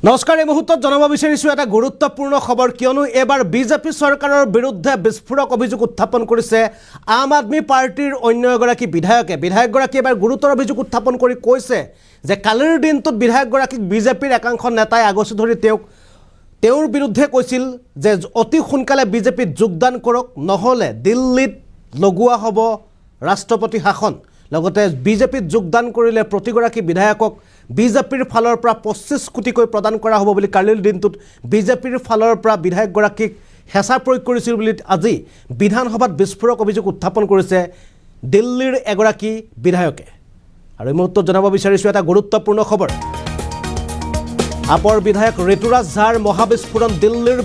নমস্কাৰ। এই মুহূৰ্তত জনাব বিচাৰিছোঁ এটা গুৰুত্বপূৰ্ণ খবৰ, কিয়নো এবাৰ বিজেপি চৰকাৰৰ বিৰুদ্ধে বিস্ফোৰক অভিযোগ উত্থাপন কৰিছে আম আদমি পাৰ্টিৰ অন্য এগৰাকী বিধায়কগৰাকীয়ে এবাৰ গুৰুতৰ অভিযোগ উত্থাপন কৰি কৈছে যে কালিৰ দিনটোত বিধায়কগৰাকীক বিজেপিৰ একাংশ নেতাই আগচি ধৰি তেওঁৰ বিৰুদ্ধে কৈছিল যে অতি সোনকালে বিজেপিত যোগদান কৰক, নহ'লে দিল্লীত লগোৱা হ'ব ৰাষ্ট্ৰপতি শাসন। লগতে বিজেপিত যোগদান কৰিলে প্ৰতিগৰাকী বিধায়কক বিজেপিৰ ফালৰ পৰা 25 কোটিকৈ প্ৰদান কৰা হ'ব বুলি কালিৰ দিনটোত বিজেপিৰ ফালৰ পৰা বিধায়কগৰাকীক হেঁচা প্ৰয়োগ কৰিছিল বুলি আজি বিধানসভাত বিস্ফোৰক অভিযোগ উত্থাপন কৰিছে দিল্লীৰ এগৰাকী বিধায়কে। আৰু এই মুহূৰ্তত জনাব বিচাৰিছোঁ এটা গুৰুত্বপূৰ্ণ খবৰ। আপৰ বিধায়ক ঋতুৰাজ ঝাৰ মহাবিস্ফোৰণ দিল্লীৰ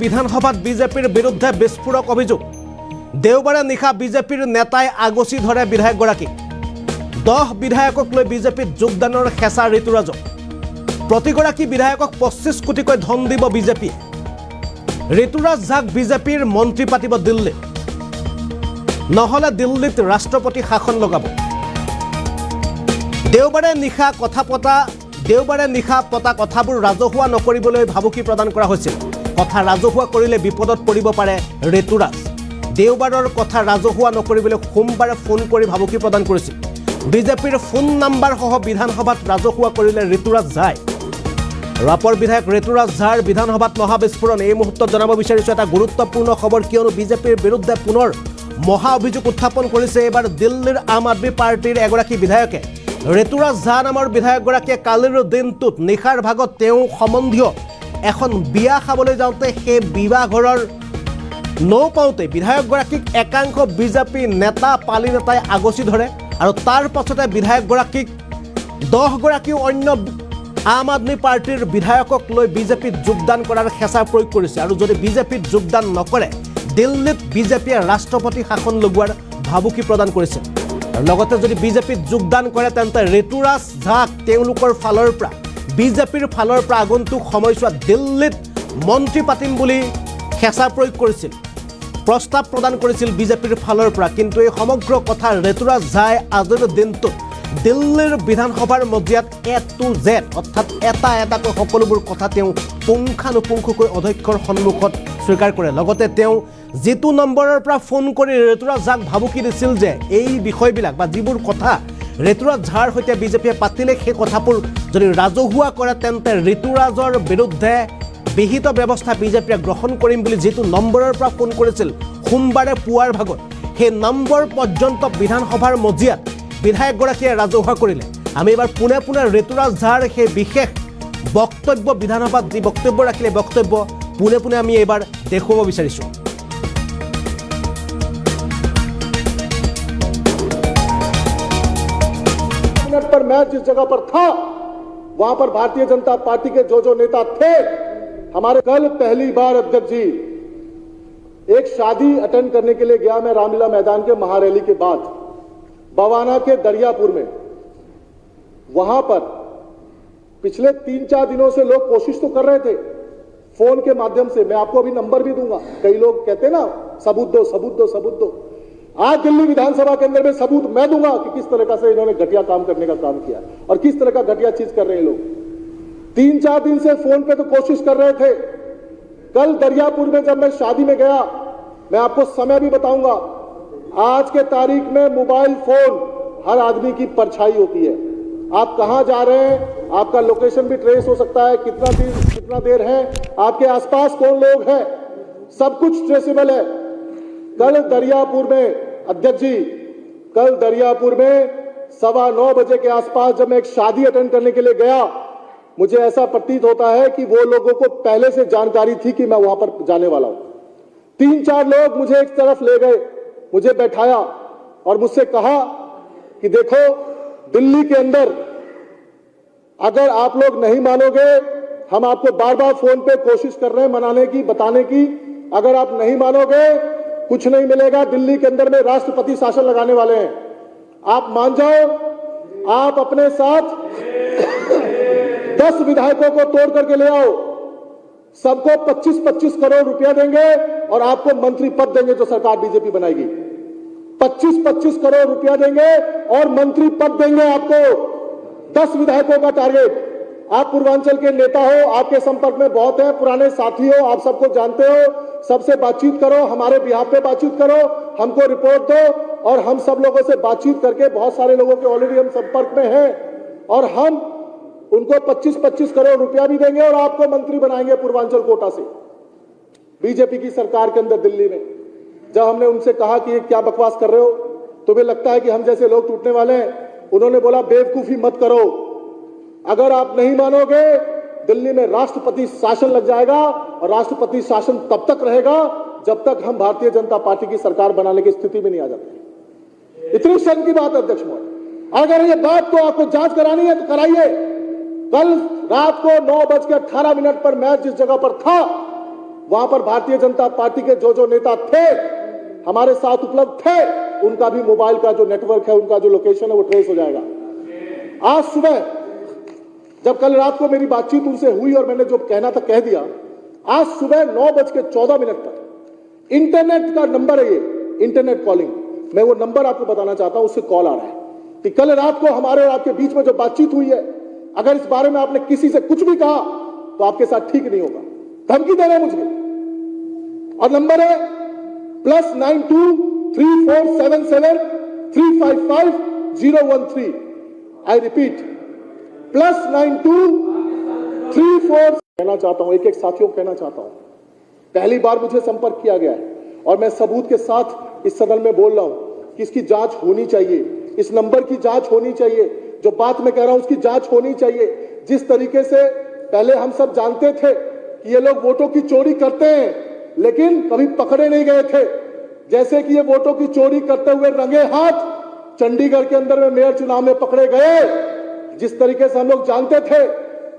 বিধানসভাত বিজেপিৰ বিৰুদ্ধে বিস্ফোৰক অভিযোগ। দেওবাৰে নিশা বিজেপিৰ নেতাই আগচি ধৰে বিধায়কগৰাকীক। 10 বিধায়কক লৈ বিজেপিত যোগদানৰ হেঁচা ঋতুৰাজক। প্ৰতিগৰাকী বিধায়কক 25 কোটিকৈ ধন দিব বিজেপিয়ে। ঋতুৰাজ ঝাক বিজেপিৰ মন্ত্ৰী পাতিব দিল্লীত, নহ'লে দিল্লীত ৰাষ্ট্ৰপতি শাসন লগাব। দেওবাৰে নিশা পতা কথাবোৰ ৰাজহুৱা নকৰিবলৈ ভাবুকি প্ৰদান কৰা হৈছিল। কথা ৰাজহুৱা কৰিলে বিপদত পৰিব পাৰে ঋতুৰাজ। দেওবাৰৰ কথা ৰাজহুৱা নকৰিবলৈ সোমবাৰে ফোন কৰি ভাবুকি প্ৰদান কৰিছিল। বিজেপিৰ ফোন নাম্বাৰসহ বিধানসভাত ৰাজহুৱা কৰিলে ঋতুৰাজ ঝাই। ৰাপৰ বিধায়ক ঋতুৰাজ ঝাৰ বিধানসভাত মহাবিস্ফোৰণ। এই মুহূৰ্তত জনাব বিচাৰিছোঁ এটা গুৰুত্বপূৰ্ণ খবৰ, কিয়নো বিজেপিৰ বিৰুদ্ধে পুনৰ মহা অভিযোগ উত্থাপন কৰিছে এইবাৰ দিল্লীৰ আম আদমি পাৰ্টিৰ এগৰাকী বিধায়কে। ঋতুৰাজ ঝা নামৰ বিধায়কগৰাকীয়ে কালিৰ দিনটোত নিশাৰ ভাগত তেওঁ সম্বন্ধীয় এখন বিয়া খাবলৈ যাওঁতে সেই বিবাহ ঘৰৰ নৌপাওঁতে বিধায়কগৰাকীক একাংশ বিজেপি নেতা পালি নেতাই আগচি ধৰে আৰু তাৰ পাছতে বিধায়কগৰাকীক 10 গৰাকী অন্য আম আদমি পাৰ্টিৰ বিধায়কক লৈ বিজেপিত যোগদান কৰাৰ হেঁচা প্ৰয়োগ কৰিছে। আৰু যদি বিজেপিত যোগদান নকৰে দিল্লীত বিজেপিয়ে ৰাষ্ট্ৰপতি শাসন লগোৱাৰ ভাবুকি প্ৰদান কৰিছে। আৰু লগতে যদি বিজেপিত যোগদান কৰে তেন্তে ঋতুৰাজ ঝাক তেওঁলোকৰ ফালৰ পৰা বিজেপিৰ ফালৰ পৰা আগন্তুক সময়ছোৱাত দিল্লীত মন্ত্ৰী পাতিম বুলি হেঁচা প্ৰয়োগ কৰিছিল, প্ৰস্তাৱ প্ৰদান কৰিছিল বিজেপিৰ ফালৰ পৰা। কিন্তু এই সমগ্ৰ কথা ঋতুৰাজ ঝাই আজিৰ দিনটোত দিল্লীৰ বিধানসভাৰ মজিয়াত A to Z অৰ্থাৎ এটাকৈ সকলোবোৰ কথা তেওঁ পুংখানুপুংখকৈ অধ্যক্ষৰ সন্মুখত স্বীকাৰ কৰে। লগতে তেওঁ যিটো নম্বৰৰ পৰা ফোন কৰি ঋতুৰাজ ঝাক ভাবুকি দিছিল যে এই বিষয়বিলাক বা যিবোৰ কথা ঋতুৰাজ ঝাৰ সৈতে বিজেপিয়ে পাতিলে সেই কথাবোৰ যদি ৰাজহুৱা কৰে তেন্তে ঋতুৰাজৰ বিৰুদ্ধে বিহিত ব্যৱস্থা বিজেপিয়ে গ্ৰহণ কৰিম বুলি যিটো নম্বৰৰ পৰা ফোন কৰিছিল সোমবাৰে পুৱাৰ ভাগত, সেই নম্বৰ পৰ্যন্ত বিধানসভাৰ মজিয়াত বিধায়কগৰাকীয়ে ৰাজহুৱা কৰিলে। আমি এবাৰ পোনে পোনে ঋতুৰাজ ঝাৰ সেই বিশেষ বক্তব্য বিধানসভাত যি বক্তব্য ৰাখিলে বক্তব্য পোনে পোনে আমি এইবাৰ দেখুৱাব বিচাৰিছোঁ। पर मैं जिस जगह पर था वहां पर भारतीय जनता पार्टी के जो नेता थे हमारे। कल पहली बार अध्यक्ष जी एक शादी अटेंड करने के लिए गया मैं रामलीला मैदान के महारैली के बाद बवाना के दरियापुर में। वहां पर पिछले 3-4 दिनों से लोग कोशिश तो कर रहे थे फोन के माध्यम से, मैं आपको अभी नंबर भी दूंगा। कई लोग कहते ना सबूत दो। आज दिल्ली विधानसभा के अंदर में सबूत मैं दूंगा कि किस तरह से इन्होंने घटिया काम करने का काम किया और किस तरह का घटिया चीज कर रहे हैं लोग। 3-4 दिन से फोन पे तो कोशिश कर रहे थे। कल दरियापुर में जब मैं शादी में गया, मैं आपको समय भी बताऊंगा, आज के तारीख में मोबाइल फोन हर आदमी की परछाई होती है। आप कहां जा रहे हैं, आपका लोकेशन भी ट्रेस हो सकता है, कितना देर है, आपके आसपास कौन लोग हैं, सब कुछ ट्रेसेबल है। कल दरियापुर में अध्यक्ष जी, कल दरियापुर में 9:15 बजे के आसपास जब मैं एक शादी अटेंड करने के लिए गया, मुझे ऐसा प्रतीत होता है कि वो लोगों को पहले से जानकारी थी कि मैं वहां पर जाने वाला हूं। 3-4 लोग मुझे एक तरफ ले गए, मुझे बैठाया और मुझसे कहा कि देखो दिल्ली के अंदर अगर आप लोग नहीं मानोगे, हम आपको बार-बार फोन पे कोशिश कर रहे हैं मनाने की, बताने की, अगर आप नहीं मानोगे कुछ नहीं मिलेगा। दिल्ली के अंदर में राष्ट्रपति शासन लगाने वाले हैं, आप मान जाओ। आप अपने साथ 10 विधायकों को तोड़ करके ले आओ, सबको 25-25 करोड़ रुपया देंगे और आपको मंत्री पद देंगे जो सरकार बीजेपी बनाएगी। 25-25 करोड़ रुपया देंगे और मंत्री पद देंगे आपको। 10 विधायकों का टारगेट। आप पूर्वांचल के नेता हो, आपके संपर्क में बहुत है, पुराने साथी हो, आप सबको जानते हो, सबसे बातचीत करो, हमारे बिहाफ पे बातचीत करो, हमको रिपोर्ट दो और हम सब लोगों से बातचीत करके बहुत सारे लोगों के ऑलरेडी हम संपर्क में हैं और हम उनको 25-25 करोड़ रुपया भी देंगे और आपको मंत्री बनाएंगे पूर्वांचल कोटा से। बीजेपी की सरकार के अंदर दिल्ली में जब हमने उनसे कहा कि ये क्या बकवास कर रहे हो, तुम्हें लगता है कि हम जैसे लोग टूटने वाले हैं, उन्होंने बोला बेवकूफी मत करो, अगर आप नहीं मानोगे दिल्ली में राष्ट्रपति शासन लग जाएगा और राष्ट्रपति शासन तब तक रहेगा जब तक हम भारतीय जनता पार्टी की सरकार बनाने की स्थिति में नहीं आ जाते। इतनी शर्म की बात है अध्यक्ष महोदय। अगर ये बात को आपको जांच करानी है तो कराइए। कल रात को 9:18 पर मैच जिस जगह पर था वहां पर भारतीय जनता पार्टी के जो नेता थे हमारे साथ उपलब्ध थे, उनका भी मोबाइल का जो नेटवर्क है, उनका जो लोकेशन है वो ट्रेस हो जाएगा। आज सुबह जब कल रात को मेरी बातचीत उनसे हुई और मैंने जो कहना था कह दिया, आज सुबह 9:14 पर इंटरनेट का नंबर है, ये इंटरनेट कॉलिंग, मैं वो नंबर आपको बताना चाहता हूं, उससे कॉल आ रहा है कि कल रात को हमारे और आपके बीच में जो बातचीत हुई है, अगर इस बारे में आपने किसी से कुछ भी कहा तो आपके साथ ठीक नहीं होगा, धमकी दे रहे हैं मुझे। और नंबर है +92 3477 355 013। I repeat +92 34। कहना चाहता हूं, एक साथियों को कहना चाहता हूं, पहली बार मुझे संपर्क किया गया है और मैं सबूत के साथ इस सदन में बोल रहा हूं कि इसकी जांच होनी चाहिए, इस नंबर की जांच होनी चाहिए, जो बात मैं कह रहा हूं उसकी जांच होनी चाहिए। जिस तरीके से पहले हम सब जानते थे कि ये लोग वोटों की चोरी करते हैं लेकिन कभी पकड़े नहीं गए थे, जैसे कि ये वोटों की चोरी करते हुए रंगे हाथ चंडीगढ़ के अंदर में मेयर चुनाव में पकड़े गए, जिस तरीके से हम लोग जानते थे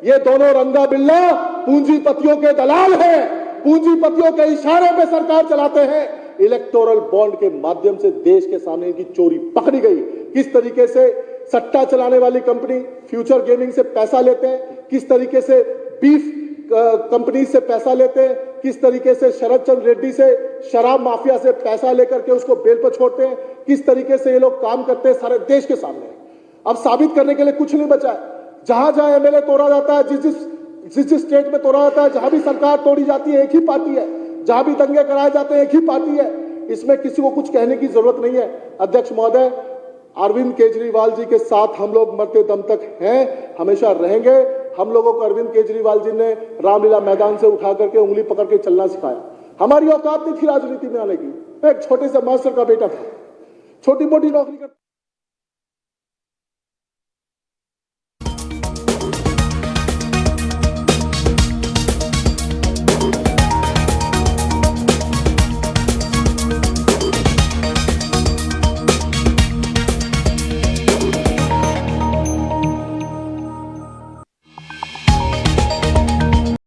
ये दोनों रंगा बिल्ला पूंजीपतियों के दलाल हैं, पूंजीपतियों के इशारे पे सरकार चलाते हैं, इलेक्टोरल बॉन्ड के माध्यम से देश के सामने इनकी चोरी पकड़ी गई। किस तरीके से सट्टा चलाने वाली कंपनी फ्यूचर गेमिंग से पैसा लेते हैं, किस तरीके से बीफ कंपनी से पैसा लेते हैं, किस तरीके से शरद चंद्र रेड्डी से शराब माफिया से पैसा लेकर के उसको बेल पर छोड़ते हैं, किस तरीके से ये लोग काम करते हैं सारे देश के सामने। अब साबित करने के लिए कुछ नहीं बचा है। जहां जहां एमएलए तोड़ा जाता है, जिस स्टेट में तोड़ा जाता है, जहां भी सरकार तोड़ी जाती है एक ही पार्टी है, जहां भी दंगे कराए जाते हैं एक ही पार्टी है, इसमें किसी को कुछ कहने की जरूरत नहीं है। अध्यक्ष महोदय, अरविंद केजरीवाल जी के साथ हम लोग मरते दम तक हैं, हमेशा रहेंगे। हम लोगों को अरविंद केजरीवाल जी ने रामलीला मैदान से उठा करके उंगली पकड़ के चलना सिखाया। हमारी औकात नहीं थी राजनीति में आने की। मैं एक छोटे से मास्टर का बेटा था, छोटी मोटी नौकरी करता